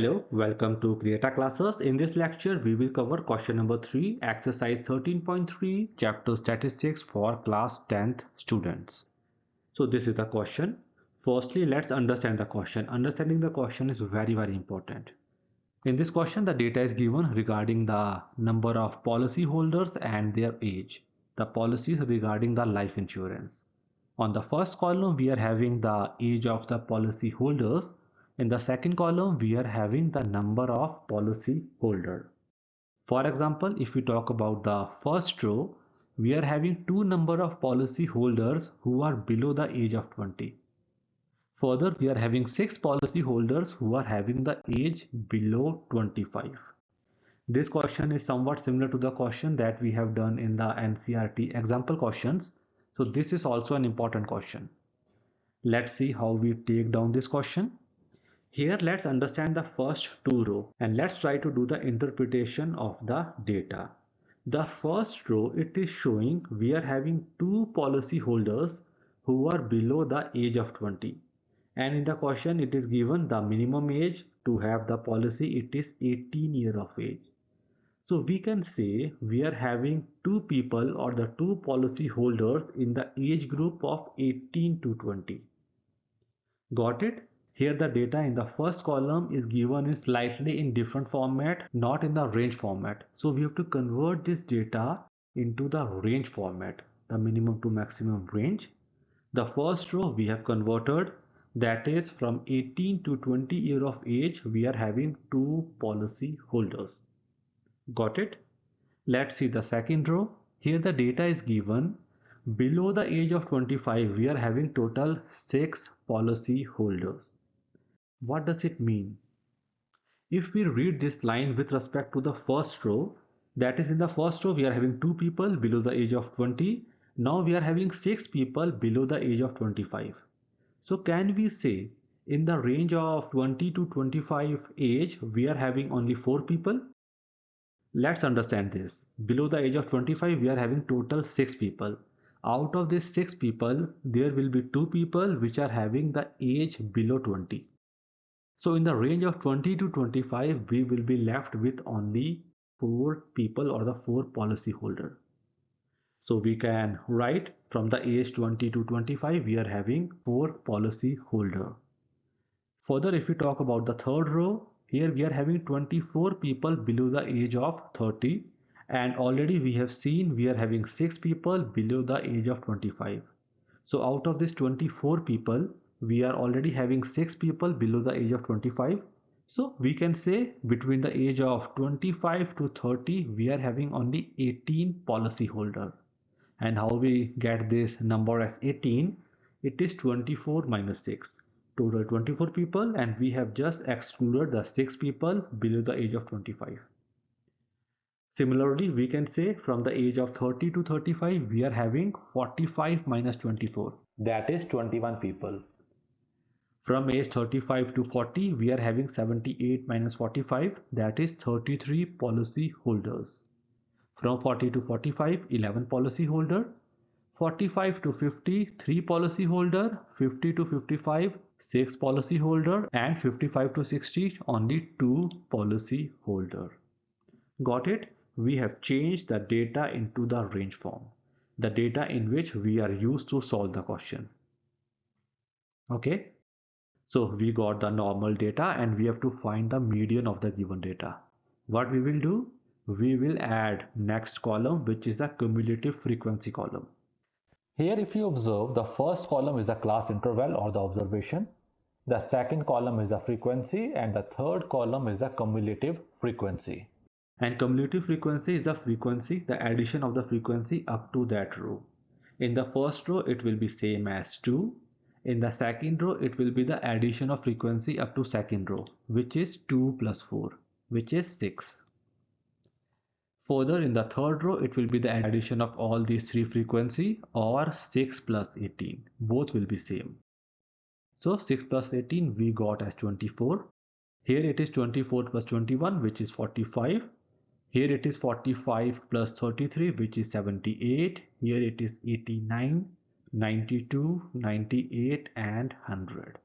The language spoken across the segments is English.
Hello, welcome to CREATA classes. In this lecture, we will cover question number 3, exercise 13.3, chapter statistics for class 10th students. So this is the question. Firstly, let's understand the question. Understanding the question is very important. In this question, the data is given regarding the number of policy holders and their age. The policies regarding the life insurance. On the first column, we are having the age of the policy holders. In the second column, we are having the number of policy holder. For example, if we talk about the first row, we are having two number of policy holders who are below the age of 20. Further, we are having 6 policy holders who are having the age below 25. This question is somewhat similar to the question that we have done in the NCERT example questions. So this is also an important question. Let's see how we take down this question. Here let's understand the first two rows and let's try to do the interpretation of the data. The first row, it is showing we are having two policy holders who are below the age of 20, and in the question it is given the minimum age to have the policy, it is 18 years of age. So we can say we are having two people or the two policy holders in the age group of 18 to 20. Got it? Here the data in the first column is given in slightly in different format, not in the range format. So we have to convert this data into the range format, the minimum to maximum range. The first row we have converted, that is from 18 to 20 years of age, we are having two policy holders. Got it? Let's see the second row. Here the data is given below the age of 25, we are having total 6 policy holders. What does it mean? If we read this line with respect to the first row, that is in the first row we are having 2 people below the age of 20. Now we are having 6 people below the age of 25. So can we say in the range of 20 to 25 age we are having only 4 people? Let's understand this. Below the age of 25 we are having total 6 people. Out of these 6 people, there will be 2 people which are having the age below 20. So in the range of 20 to 25, we will be left with only 4 people or the 4 policy holder. So we can write from the age 20 to 25, we are having 4 policy holder. Further, if we talk about the third row, here we are having 24 people below the age of 30, and already we have seen we are having 6 people below the age of 25. So out of this 24 people, we are already having 6 people below the age of 25. So we can say between the age of 25 to 30, we are having only 18 policy holder. And how we get this number as 18? It is 24 minus 6. Total 24 people, and we have just excluded the 6 people below the age of 25. Similarly, we can say from the age of 30 to 35, we are having 45 minus 24. That is 21 people. From age 35 to 40, we are having 78 minus 45, that is 33 policy holders. From 40 to 45, 11 policy holder. 45 to 50, 3 policy holder. 50 to 55, 6 policy holder. And 55 to 60, only 2 policy holder. Got it? We have changed the data into the range form, the data in which we are used to solve the question. Okay? So we got the normal data and we have to find the median of the given data. What we will do? We will add next column, which is the cumulative frequency column. Here if you observe, the first column is the class interval or the observation. The second column is the frequency and the third column is the cumulative frequency. And cumulative frequency is the frequency, the addition of the frequency up to that row. In the first row, it will be same as 2. In the second row, it will be the addition of frequency up to second row, which is 2 plus 4, which is 6. Further, in the third row, it will be the addition of all these 3 frequency, or 6 plus 18. Both will be same. So 6 plus 18 we got as 24. Here it is 24 plus 21, which is 45. Here it is 45 plus 33, which is 78. Here it is 89. 92, 98 and 100.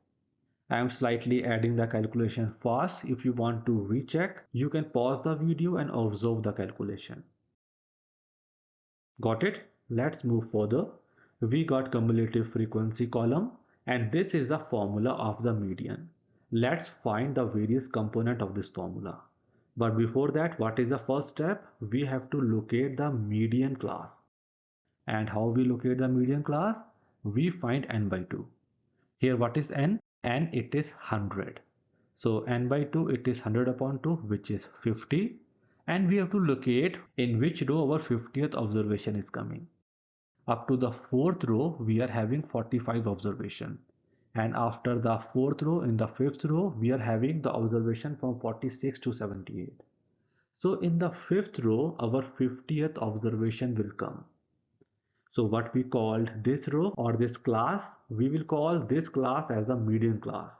I am slightly adding the calculation fast. If you want to recheck, you can pause the video and observe the calculation. Got it? Let's move further. We got cumulative frequency column, and this is the formula of the median. Let's find the various component of this formula. But before that, what is the first step? We have to locate the median class. And how we locate the median class? We find n by 2. Here what is n? N, it is 100. So n by 2, it is 100 upon 2, which is 50. And we have to locate in which row our 50th observation is coming. Up to the 4th row, we are having 45 observation. And after the 4th row, in the 5th row, we are having the observation from 46 to 78. So in the 5th row, our 50th observation will come. So what we called this row or this class, we will call this class as a median class.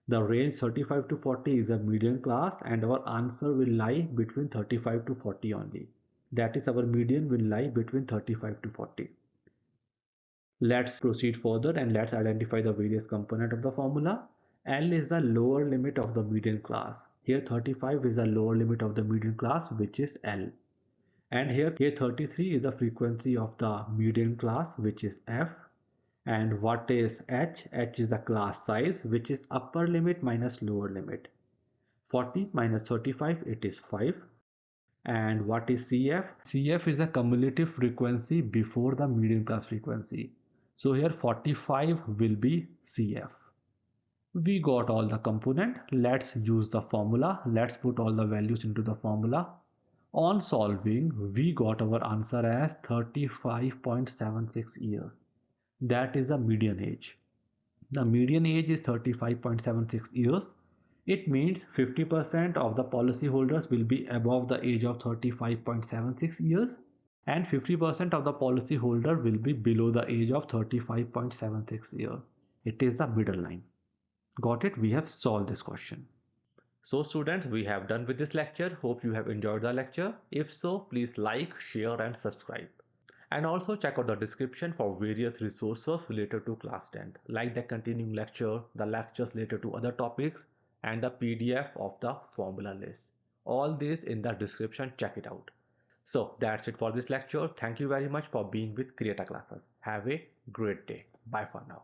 The range 35 to 40 is a median class, and our answer will lie between 35 to 40 only. That is, our median will lie between 35 to 40. Let's proceed further and let's identify the various components of the formula. L is the lower limit of the median class. Here 35 is the lower limit of the median class, which is L. And here 33 is the frequency of the median class, which is F. And what is H? H is the class size, which is upper limit minus lower limit. 40 minus 35, it is 5. And what is CF? CF is the cumulative frequency before the median class frequency. So here 45 will be CF. We got all the component. Let's use the formula. Let's put all the values into the formula. On solving, we got our answer as 35.76 years. That is the median age. The median age is 35.76 years. It means 50% of the policyholders will be above the age of 35.76 years and 50% of the policyholder will be below the age of 35.76 years. It is the middle line. Got it? We have solved this question. So students, we have done with this lecture. Hope you have enjoyed the lecture. If so, please like, share and subscribe. And also check out the description for various resources related to class 10th, like the continuing lecture, the lectures related to other topics, and the PDF of the formula list. All this in the description, check it out. So that's it for this lecture. Thank you very much for being with CREATA Classes. Have a great day. Bye for now.